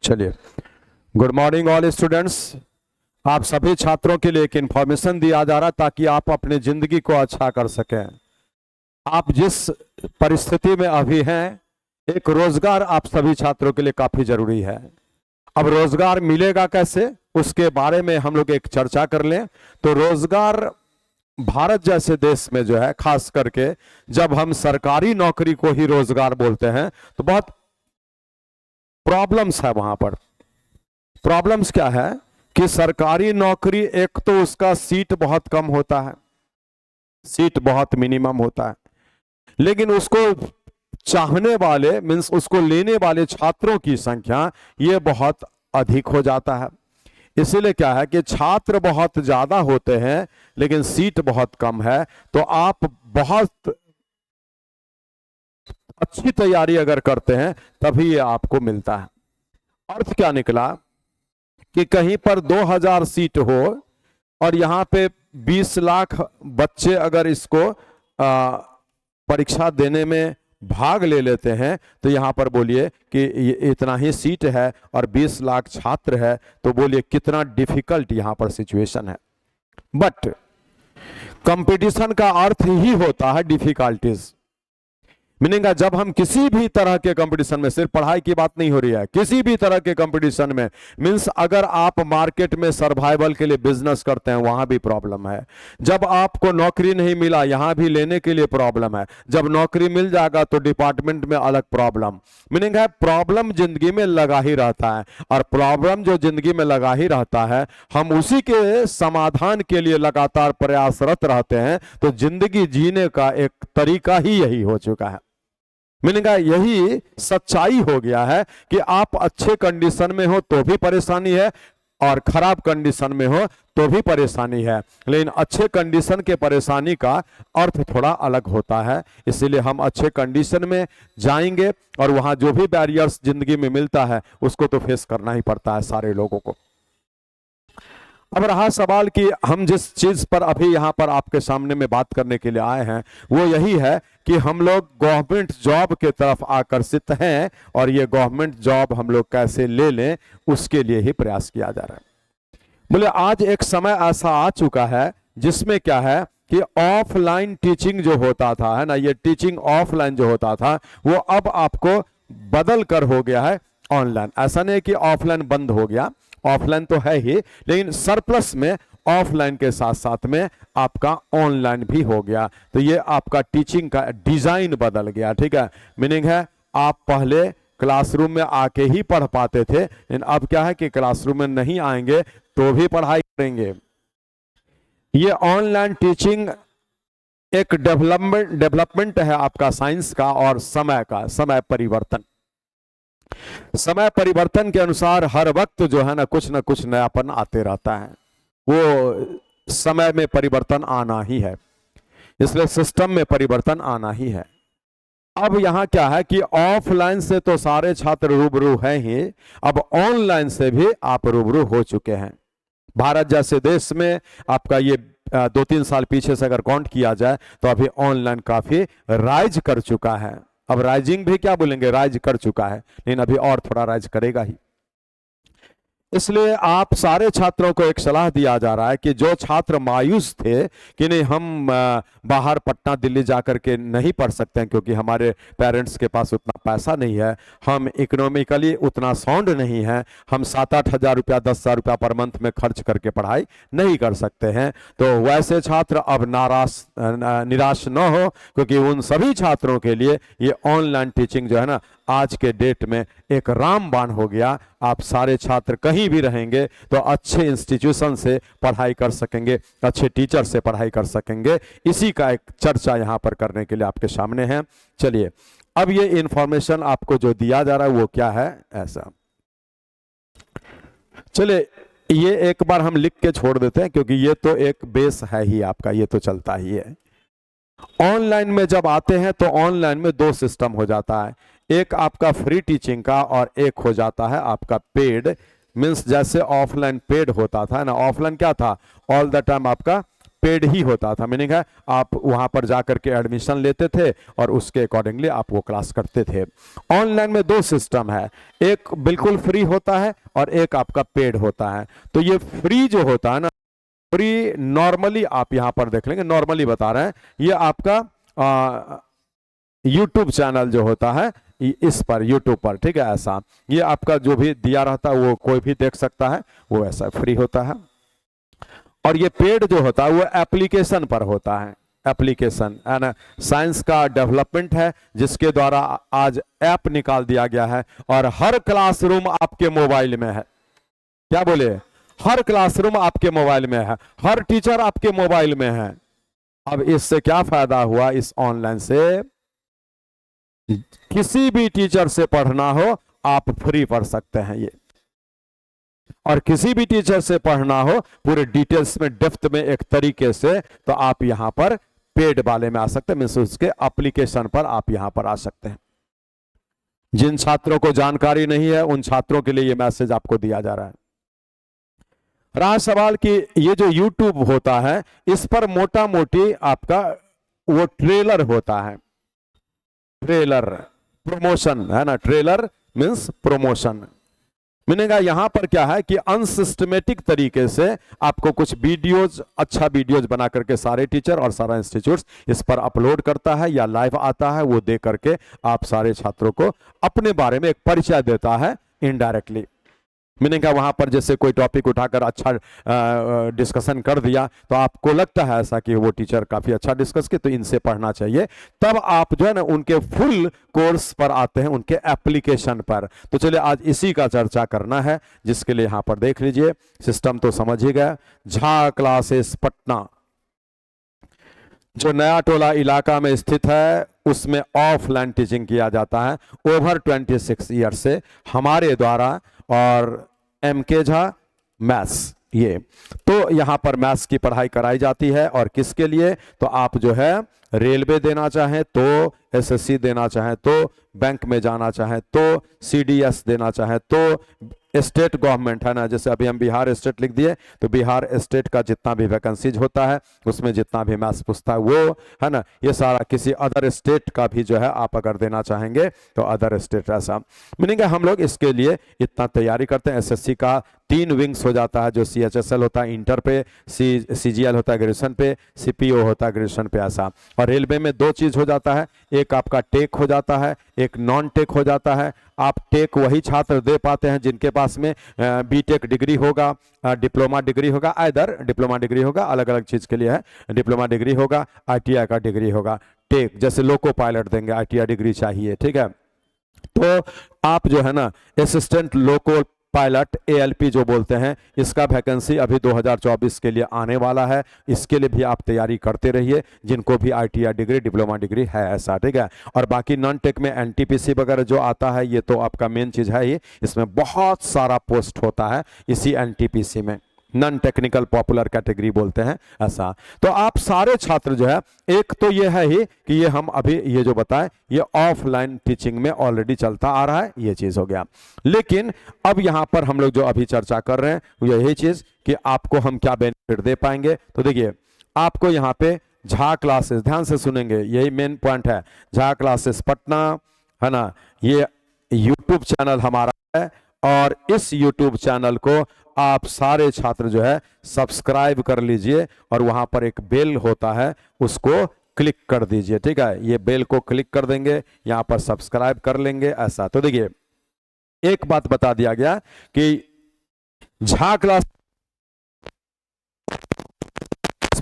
चलिए, good morning all students. आप सभी छात्रों के लिए एक इंफॉर्मेशन दिया जा रहा ताकि आप अपनी जिंदगी को अच्छा कर सकें। आप जिस परिस्थिति में अभी हैं, एक रोजगार आप सभी छात्रों के लिए काफी जरूरी है। अब रोजगार मिलेगा कैसे, उसके बारे में हम लोग एक चर्चा कर लें। तो रोजगार भारत जैसे देश में जो है, खास करके जब हम सरकारी नौकरी को ही रोजगार बोलते हैं तो बहुत प्रॉब्लम्स है। वहां पर प्रॉब्लम्स क्या है कि सरकारी नौकरी, एक तो उसका सीट बहुत कम होता है, सीट बहुत मिनिमम होता है, लेकिन उसको चाहने वाले मीन्स उसको लेने वाले छात्रों की संख्या ये बहुत अधिक हो जाता है। इसीलिए क्या है कि छात्र बहुत ज्यादा होते हैं लेकिन सीट बहुत कम है। तो आप बहुत अच्छी तैयारी अगर करते हैं तभी ये आपको मिलता है। अर्थ क्या निकला कि कहीं पर 2000 सीट हो और यहां पे 20 लाख बच्चे अगर इसको परीक्षा देने में भाग ले लेते हैं, तो यहां पर बोलिए कि इतना ही सीट है और 20 लाख छात्र है, तो बोलिए कितना डिफिकल्ट यहां पर सिचुएशन है। बट कंपटीशन का अर्थ ही होता है डिफिकल्टीज। मीनिंग जब हम किसी भी तरह के कंपटीशन में, सिर्फ पढ़ाई की बात नहीं हो रही है, किसी भी तरह के कंपटीशन में, मींस अगर आप मार्केट में सर्वाइवल के लिए बिजनेस करते हैं वहां भी प्रॉब्लम है। जब आपको नौकरी नहीं मिला, यहां भी लेने के लिए प्रॉब्लम है। जब नौकरी मिल जाएगा तो डिपार्टमेंट में अलग प्रॉब्लम। मीनिंग है प्रॉब्लम जिंदगी में लगा ही रहता है, और प्रॉब्लम जो जिंदगी में लगा ही रहता है, हम उसी के समाधान के लिए लगातार प्रयासरत रहते हैं। तो जिंदगी जीने का एक तरीका ही यही हो चुका है। मीनिंग यही सच्चाई हो गया है कि आप अच्छे कंडीशन में हो तो भी परेशानी है, और खराब कंडीशन में हो तो भी परेशानी है। लेकिन अच्छे कंडीशन के परेशानी का अर्थ थोड़ा अलग होता है। इसीलिए हम अच्छे कंडीशन में जाएंगे और वहां जो भी बैरियर्स जिंदगी में मिलता है उसको तो फेस करना ही पड़ता है सारे लोगों को। अब रहा सवाल कि हम जिस चीज पर अभी यहां पर आपके सामने में बात करने के लिए आए हैं, वो यही है कि हम लोग गवर्नमेंट जॉब के तरफ आकर्षित हैं, और ये गवर्नमेंट जॉब हम लोग कैसे ले लें उसके लिए ही प्रयास किया जा रहा है। बोले आज एक समय ऐसा आ चुका है जिसमें क्या है कि ऑफलाइन टीचिंग जो होता था, है ना, ये टीचिंग ऑफलाइन जो होता था वो अब आपको बदल कर हो गया है ऑनलाइन। ऐसा नहीं कि ऑफलाइन बंद हो गया, ऑफलाइन तो है ही, लेकिन सरप्लस में ऑफलाइन के साथ साथ में आपका ऑनलाइन भी हो गया। तो ये आपका टीचिंग का डिजाइन बदल गया। ठीक है, मीनिंग है आप पहले क्लासरूम में आके ही पढ़ पाते थे, लेकिन अब क्या है कि क्लासरूम में नहीं आएंगे तो भी पढ़ाई करेंगे। ये ऑनलाइन टीचिंग एक डेवलपमेंट है आपका साइंस का और समय का, समय परिवर्तन। समय परिवर्तन के अनुसार हर वक्त जो है ना कुछ नयापन आते रहता है। वो समय में परिवर्तन आना ही है, इसलिए सिस्टम में परिवर्तन आना ही है। अब यहां क्या है कि ऑफलाइन से तो सारे छात्र रूबरू हैं ही, अब ऑनलाइन से भी आप रूबरू हो चुके हैं। भारत जैसे देश में आपका ये 2-3 साल पीछे से अगर काउंट किया जाए तो अभी ऑनलाइन काफी राइज कर चुका है। अब राइजिंग भी क्या बोलेंगे, राइज कर चुका है, लेकिन अभी और थोड़ा राइज करेगा ही। इसलिए आप सारे छात्रों को एक सलाह दिया जा रहा है कि जो छात्र मायूस थे कि नहीं हम बाहर पटना दिल्ली जाकर के नहीं पढ़ सकते हैं क्योंकि हमारे पेरेंट्स के पास उतना पैसा नहीं है, हम इकोनॉमिकली उतना साउंड नहीं है, हम 7-8 हज़ार रुपया 10,000 रुपया पर मंथ में खर्च करके पढ़ाई नहीं कर सकते हैं, तो वैसे छात्र अब निराश न हो, क्योंकि उन सभी छात्रों के लिए ये ऑनलाइन टीचिंग जो है ना आज के डेट में एक रामबाण हो गया। आप सारे छात्र कहीं भी रहेंगे तो अच्छे इंस्टीट्यूशन से पढ़ाई कर सकेंगे, अच्छे टीचर से पढ़ाई कर सकेंगे। इसी का एक चर्चा यहाँ पर करने के लिए आपके सामने है। चलिए, अब ये इंफॉर्मेशन आपको जो दिया जा रहा है वो क्या है ऐसा, चलिए ये एक बार हम लिख के छोड़ देते हैं क्योंकि ये तो एक बेस है ही आपका, ये तो चलता ही है। ऑनलाइन में जब आते हैं तो ऑनलाइन में 2 सिस्टम हो जाता है, एक आपका फ्री टीचिंग का और एक हो जाता है आपका पेड। मींस जैसे ऑफलाइन पेड होता था ना, ऑफलाइन क्या था, ऑल द टाइम आपका पेड ही होता था, मीनिंग है आप वहां पर जाकर के एडमिशन लेते थे और उसके अकॉर्डिंगली आप वो क्लास करते थे। ऑनलाइन में दो सिस्टम है, एक बिल्कुल फ्री होता है और एक आपका पेड होता है। तो ये फ्री जो होता है ना, फ्री नॉर्मली आप यहां पर देख लेंगे, नॉर्मली बता रहे हैं, ये आपका यूट्यूब चैनल जो होता है इस पर यूट्यूब पर, ठीक है, ऐसा ये आपका जो भी दिया रहता है वो कोई भी देख सकता है, वो ऐसा फ्री होता है। और ये पेड जो होता है वो एप्लीकेशन पर होता है, एप्लीकेशन है ना, साइंस का डेवलपमेंट है जिसके द्वारा आज ऐप निकाल दिया गया है और हर क्लासरूम आपके मोबाइल में है। क्या बोले, हर क्लासरूम आपके मोबाइल में है, हर टीचर आपके मोबाइल में है। अब इससे क्या फायदा हुआ, इस ऑनलाइन से किसी भी टीचर से पढ़ना हो आप फ्री पढ़ सकते हैं ये, और किसी भी टीचर से पढ़ना हो पूरे डिटेल्स में डेप्थ में एक तरीके से, तो आप यहां पर पेड वाले में आ सकते हैं, मींस उसके एप्लीकेशन पर आप यहां पर आ सकते हैं। जिन छात्रों को जानकारी नहीं है उन छात्रों के लिए ये मैसेज आपको दिया जा रहा है। रहा सवाल कि ये जो YouTube होता है इस पर मोटा मोटी आपका वो ट्रेलर होता है, ट्रेलर प्रमोशन है ना, ट्रेलर मींस प्रमोशन, मीनिंग यहां पर क्या है कि अनसिस्टमेटिक तरीके से आपको कुछ वीडियोज, अच्छा वीडियोज बना करके सारे टीचर और सारा इंस्टीट्यूट इस पर अपलोड करता है या लाइव आता है, वो दे करके आप सारे छात्रों को अपने बारे में एक परिचय देता है इनडायरेक्टली। मीनिंग वहां पर जैसे कोई टॉपिक उठाकर अच्छा डिस्कशन कर दिया तो आपको लगता है ऐसा कि वो टीचर काफी अच्छा डिस्कस किए तो इनसे पढ़ना चाहिए, तब आप जो है ना उनके फुल कोर्स पर आते हैं, उनके एप्लीकेशन पर। तो चलिए आज इसी का चर्चा करना है, जिसके लिए यहां पर देख लीजिए, सिस्टम तो समझ ही गए। झा क्लासेस पटना जो नया टोला इलाका में स्थित है उसमें ऑफलाइन टीचिंग किया जाता है ओवर 26 ईयर से हमारे द्वारा, और MK झा मैथ्स, ये तो यहां पर मैथ्स की पढ़ाई कराई जाती है। और किसके लिए, तो आप जो है रेलवे देना चाहें तो, SSC देना चाहें तो, बैंक में जाना चाहें तो, CDS देना चाहें तो, स्टेट गवर्नमेंट है ना, जैसे अभी हम बिहार स्टेट लिख दिए तो बिहार स्टेट का जितना भी वैकेंसीज होता है उसमें जितना भी मैथ्स पूछता है वो है ना, ये सारा किसी अदर स्टेट का भी जो है आप अगर देना चाहेंगे तो अदर स्टेट, ऐसा मीनिंग हम लोग इसके लिए इतना तैयारी करते हैं। SSC का 3 विंग्स हो जाता है, जो CHSL होता है इंटर पे, CGL होता है ग्रेजुएशन पे, CPO होता है ग्रेजुएशन पे, ऐसा। और रेलवे में 2 चीज हो जाता है, एक आपका टेक हो जाता है, एक नॉन टेक हो जाता है। आप टेक वही छात्र दे पाते हैं जिनके पास में BTech डिग्री होगा, डिप्लोमा डिग्री होगा, आइदर डिप्लोमा डिग्री होगा, अलग अलग चीज के लिए है, डिप्लोमा डिग्री होगा, ITI का डिग्री होगा। टेक जैसे लोको पायलट देंगे, ITI डिग्री चाहिए, ठीक है। तो आप जो है ना असिस्टेंट लोको पायलट ALP जो बोलते हैं, इसका वैकेंसी अभी 2024 के लिए आने वाला है, इसके लिए भी आप तैयारी करते रहिए जिनको भी ITI डिग्री डिप्लोमा डिग्री है, ऐसा, ठीक है। और बाकी नॉन टेक में NTPC वगैरह जो आता है ये तो आपका मेन चीज है ही, इसमें बहुत सारा पोस्ट होता है इसी NTPC में, नॉन टेक्निकल पॉपुलर कैटेगरी बोलते हैं, ऐसा। तो आप सारे छात्र जो है, एक तो ये है ही कि ये हम अभी ये जो बताएं ये ऑफलाइन टीचिंग में ऑलरेडी चलता आ रहा है, ये चीज हो गया। लेकिन अब यहां पर हम लोग जो अभी चर्चा कर रहे हैं वो यही चीज कि आपको हम क्या बेनिफिट दे पाएंगे। तो देखिए आपको यहाँ पे झा क्लासेस, ध्यान से सुनेंगे, यही मेन पॉइंट है, झा क्लासेस पटना है ना, ये यूट्यूब चैनल हमारा है और इस यूट्यूब चैनल को आप सारे छात्र जो है सब्सक्राइब कर लीजिए और वहां पर एक बेल होता है उसको क्लिक कर दीजिए, ठीक है। ये बेल को क्लिक कर देंगे, यहां पर सब्सक्राइब कर लेंगे, ऐसा। तो देखिए एक बात बता दिया गया कि Jha class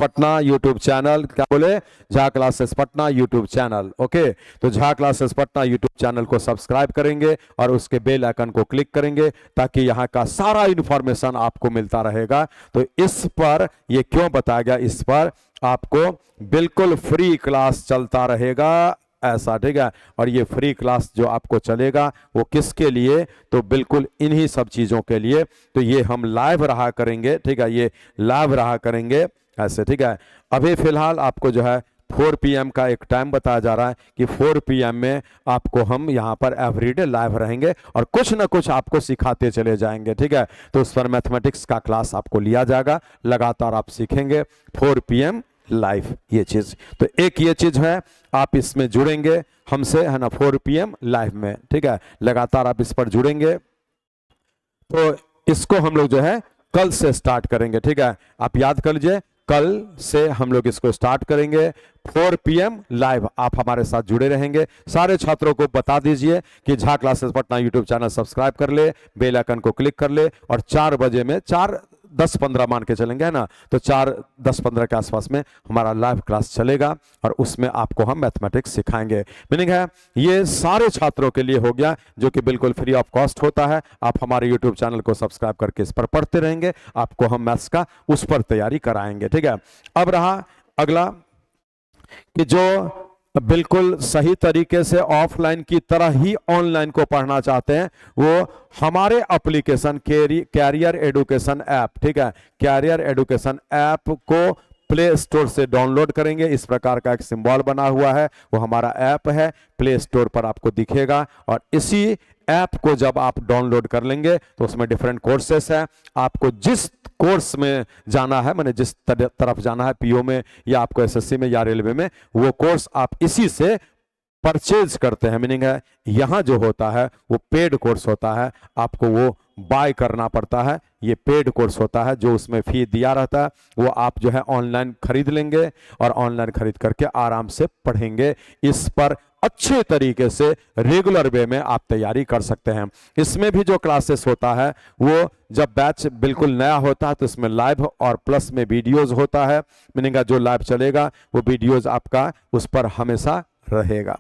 Patna YouTube channel, क्या बोले, Jha classes Patna YouTube channel, okay. तो Jha classes Patna YouTube channel को सब्सक्राइब करेंगे और उसके बेल आइकन को क्लिक करेंगे ताकि यहाँ का सारा इंफॉर्मेशन आपको मिलता रहेगा। तो इस पर ये क्यों बताया गया, इस पर आपको बिल्कुल फ्री क्लास चलता रहेगा, ऐसा, ठीक है। और ये फ्री क्लास जो आपको चलेगा वो किसके लिए, तो बिल्कुल इन्हीं सब चीजों के लिए। तो ये हम लाइव रहा करेंगे, ठीक है, ये लाइव रहा करेंगे, ऐसे, ठीक है। अभी फिलहाल आपको जो है 4 PM का एक टाइम बताया जा रहा है कि 4 PM में आपको हम यहाँ पर एवरीडे लाइव रहेंगे और कुछ ना कुछ आपको सिखाते चले जाएंगे, ठीक है। तो उस पर मैथमेटिक्स का क्लास आपको लिया जाएगा, लगातार आप सीखेंगे 4 PM लाइव, ये चीज। तो एक ये चीज है, आप इसमें जुड़ेंगे हमसे, है ना, 4 PM लाइव में, ठीक है। लगातार आप इस पर जुड़ेंगे, तो इसको हम लोग जो है कल से स्टार्ट करेंगे, ठीक है। आप याद कर लीजिए, कल से हम लोग इसको स्टार्ट करेंगे 4 PM लाइव। आप हमारे साथ जुड़े रहेंगे। सारे छात्रों को बता दीजिए कि Jha classes Patna YouTube channel subscribe कर ले, बेल आइकन को क्लिक कर ले, और 4 बजे में 4:10-15 मान के चलेंगे, है ना, तो 4:10-15 के आसपास में हमारा लाइव क्लास चलेगा और उसमें आपको हम मैथमेटिक्स सिखाएंगे। मीनिंग है ये सारे छात्रों के लिए हो गया, जो कि बिल्कुल फ्री ऑफ कॉस्ट होता है। आप हमारे यूट्यूब चैनल को सब्सक्राइब करके इस पर पढ़ते रहेंगे, आपको हम मैथ्स का उस पर तैयारी कराएंगे, ठीक है। अब रहा अगला कि जो बिल्कुल सही तरीके से ऑफलाइन की तरह ही ऑनलाइन को पढ़ना चाहते हैं, वो हमारे एप्लीकेशन कैरियर एजुकेशन ऐप, ठीक है, कैरियर एजुकेशन ऐप को प्ले स्टोर से डाउनलोड करेंगे। इस प्रकार का एक सिंबल बना हुआ है, वो हमारा ऐप है, प्ले स्टोर पर आपको दिखेगा। और इसी ऐप को जब आप डाउनलोड कर लेंगे तो उसमें डिफरेंट कोर्सेस है। आपको जिस कोर्स में जाना है, माने जिस तरफ जाना है, पीओ में या आपको एसएससी में या रेलवे में, वो कोर्स आप इसी से परचेज करते हैं। मीनिंग है यहां जो होता है वो पेड कोर्स होता है, आपको वो बाय करना पड़ता है। ये पेड कोर्स होता है, जो उसमें फी दिया रहता है वो आप जो है ऑनलाइन खरीद लेंगे और ऑनलाइन खरीद करके आराम से पढ़ेंगे। इस पर अच्छे तरीके से रेगुलर वे में आप तैयारी कर सकते हैं। इसमें भी जो क्लासेस होता है, वो जब बैच बिल्कुल नया होता है तो इसमें लाइव और प्लस में वीडियोज होता है। मीनिंग जो लाइव चलेगा वो वीडियोज आपका उस पर हमेशा रहेगा,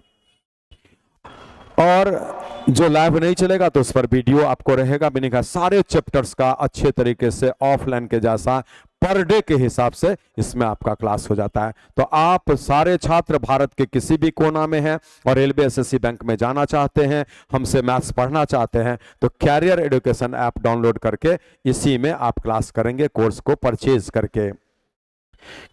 और जो लाइव नहीं चलेगा तो उस पर वीडियो आपको रहेगा। मीनिंग सारे चैप्टर्स का अच्छे तरीके से ऑफलाइन के जैसा पर डे के हिसाब से इसमें आपका क्लास हो जाता है। तो आप सारे छात्र भारत के किसी भी कोना में हैं और रेलवे एसएससी बैंक में जाना चाहते हैं, हमसे मैथ्स पढ़ना चाहते हैं, तो कैरियर एजुकेशन ऐप डाउनलोड करके इसी में आप क्लास करेंगे, कोर्स को परचेज करके।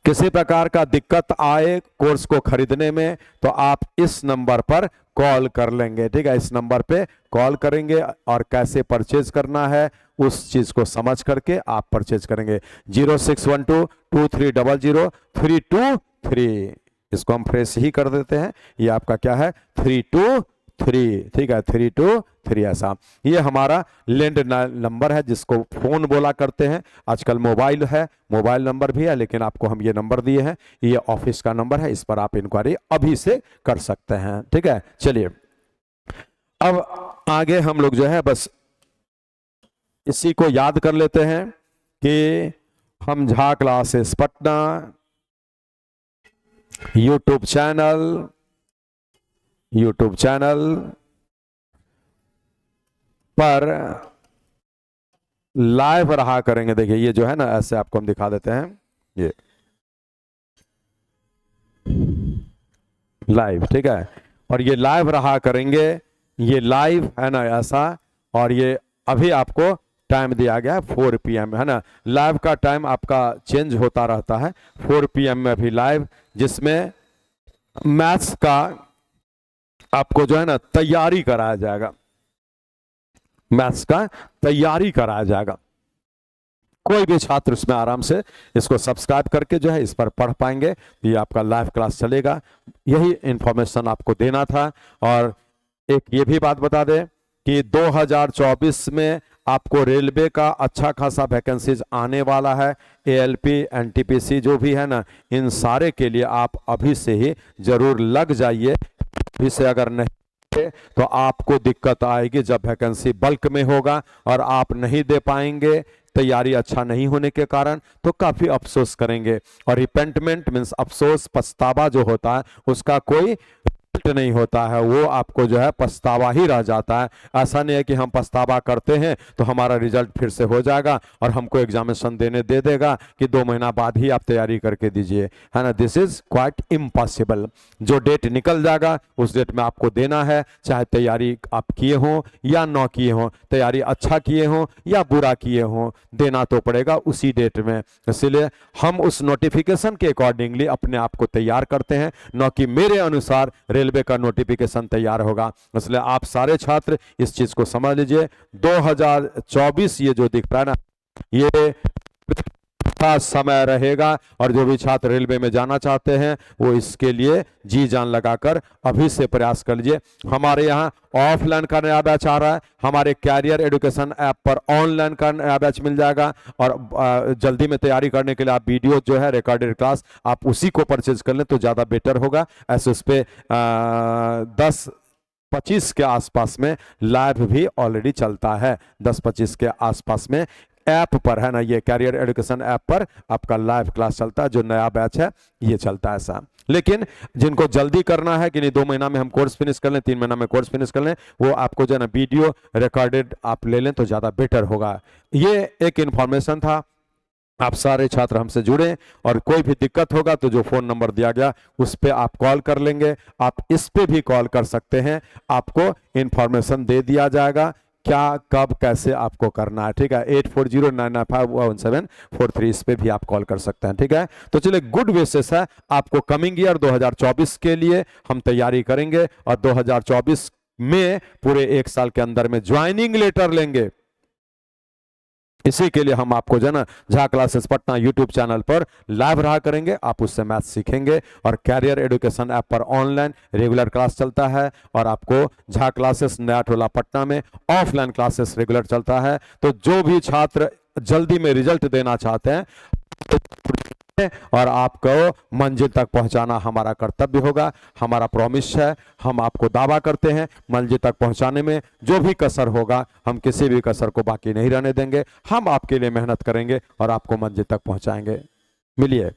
किसी प्रकार का दिक्कत आए कोर्स को खरीदने में तो आप इस नंबर पर कॉल कर लेंगे, ठीक है। इस नंबर पे कॉल करेंगे और कैसे परचेज करना है उस चीज को समझ करके आप परचेज करेंगे। 061223000323, इसको हम फ्रेश ही कर देते हैं। ये आपका क्या है, 323, ठीक है, 323 ऐसा। ये हमारा लैंड नंबर है, जिसको फोन बोला करते हैं। आजकल मोबाइल है, मोबाइल नंबर भी है, लेकिन आपको हम ये नंबर दिए हैं, ये ऑफिस का नंबर है। इस पर आप इंक्वायरी अभी से कर सकते हैं, ठीक है। चलिए अब आगे हम लोग जो है बस इसी को याद कर लेते हैं कि हम Jha classes Patna YouTube channel पर लाइव रहा करेंगे। देखिए ये जो है ना, ऐसे आपको हम दिखा देते हैं, ये लाइव, ठीक है। और ये लाइव रहा करेंगे, ये लाइव है ना ऐसा। और ये अभी आपको टाइम दिया गया है 4 PM, है ना। लाइव का टाइम आपका चेंज होता रहता है। 4 PM में अभी लाइव, जिसमें मैथ्स का आपको जो है ना तैयारी कराया जाएगा, मैथ्स का तैयारी कराया जाएगा। कोई भी छात्र उसमें आराम से इसको सब्सक्राइब करके जो है इस पर पढ़ पाएंगे। ये आपका लाइव क्लास चलेगा, यही इंफॉर्मेशन आपको देना था। और एक ये भी बात बता दें कि 2024 में आपको रेलवे का अच्छा खासा वैकेंसीज आने वाला है। एएलपी एनटीपीसी जो भी है ना, इन सारे के लिए आप अभी से ही जरूर लग जाइए। अभी से अगर नहीं तो आपको दिक्कत आएगी जब वैकेंसी बल्क में होगा और आप नहीं दे पाएंगे, तैयारी अच्छा नहीं होने के कारण, तो काफी अफसोस करेंगे। और रिपेंटमेंट मीन्स अफसोस, पछतावा जो होता है, उसका कोई रिजल्ट नहीं होता है वो आपको जो है पछतावा ही रह जाता है। ऐसा नहीं है कि हम पछतावा करते हैं तो हमारा रिजल्ट फिर से हो जाएगा और हमको एग्जामिनेशन देने दे देगा कि 2 महीना बाद ही आप तैयारी करके दीजिए, है ना। This is quite impossible. जो डेट निकल जाएगा उस डेट में आपको देना है, चाहे तैयारी आप किए हों या ना किए हों, तैयारी अच्छा किए हों या बुरा किए हों, देना तो पड़ेगा उसी डेट में। इसलिए हम उस नोटिफिकेशन के अकॉर्डिंगली अपने आप को तैयार करते हैं, न कि मेरे अनुसार रेलवे का नोटिफिकेशन तैयार होगा। इसलिए आप सारे छात्र इस चीज को समझ लीजिए। 2024 ये जो दिख रहा है ना, ये समय रहेगा और जो भी छात्र रेलवे में जाना चाहते हैं वो इसके लिए जी जान लगाकर अभी से प्रयास कर लीजिए। हमारे यहाँ ऑफलाइन का नया बैच आ रहा है, हमारे कैरियर एजुकेशन ऐप पर ऑनलाइन का नया बैच मिल जाएगा और जल्दी में तैयारी करने के लिए आप वीडियो जो है रिकॉर्डेड क्लास आप उसी को परचेज कर लें तो ज़्यादा बेटर होगा। ऐसे उस पर 10-25 के आसपास में लाइव भी ऑलरेडी चलता है, 10-25 के आसपास में ऐप पर, है ना, ये कैरियर एजुकेशन ऐप पर आपका लाइव क्लास चलता है। जो नया बैच है ये चलता है ऐसा। लेकिन जिनको जल्दी करना है कि नहीं 2 महीना में हम कोर्स फिनिश कर लें, 3 महीना में कोर्स फिनिश कर लें, वो आपको जो है ना वीडियो रिकॉर्डेड आप ले लें तो ज़्यादा बेटर होगा। ये एक इन्फॉर्मेशन था। आप सारे छात्र हमसे जुड़े और कोई भी दिक्कत होगा तो जो फोन नंबर दिया गया उस पर आप कॉल कर लेंगे, आप इस पे भी कॉल कर सकते हैं, आपको इन्फॉर्मेशन दे दिया जाएगा क्या कब कैसे आपको करना है, ठीक है। 8409951743 इस पे भी आप कॉल कर सकते हैं, ठीक है। तो चलिए, गुड विशेष है आपको। कमिंग ईयर 2024 के लिए हम तैयारी करेंगे और 2024 में पूरे 1 साल के अंदर में ज्वाइनिंग लेटर लेंगे। इसी के लिए हम आपको जो है ना Jha classes Patna YouTube channel पर लाइव रहा करेंगे, आप उससे मैथ सीखेंगे और कैरियर एजुकेशन ऐप पर ऑनलाइन रेगुलर क्लास चलता है और आपको झा क्लासेस नया टोला पटना में ऑफलाइन क्लासेस रेगुलर चलता है। तो जो भी छात्र जल्दी में रिजल्ट देना चाहते हैं और आपको मंजिल तक पहुंचाना हमारा कर्तव्य होगा, हमारा प्रॉमिस है। हम आपको दावा करते हैं मंजिल तक पहुंचाने में जो भी कसर होगा हम किसी भी कसर को बाकी नहीं रहने देंगे। हम आपके लिए मेहनत करेंगे और आपको मंजिल तक पहुंचाएंगे। मिलिए।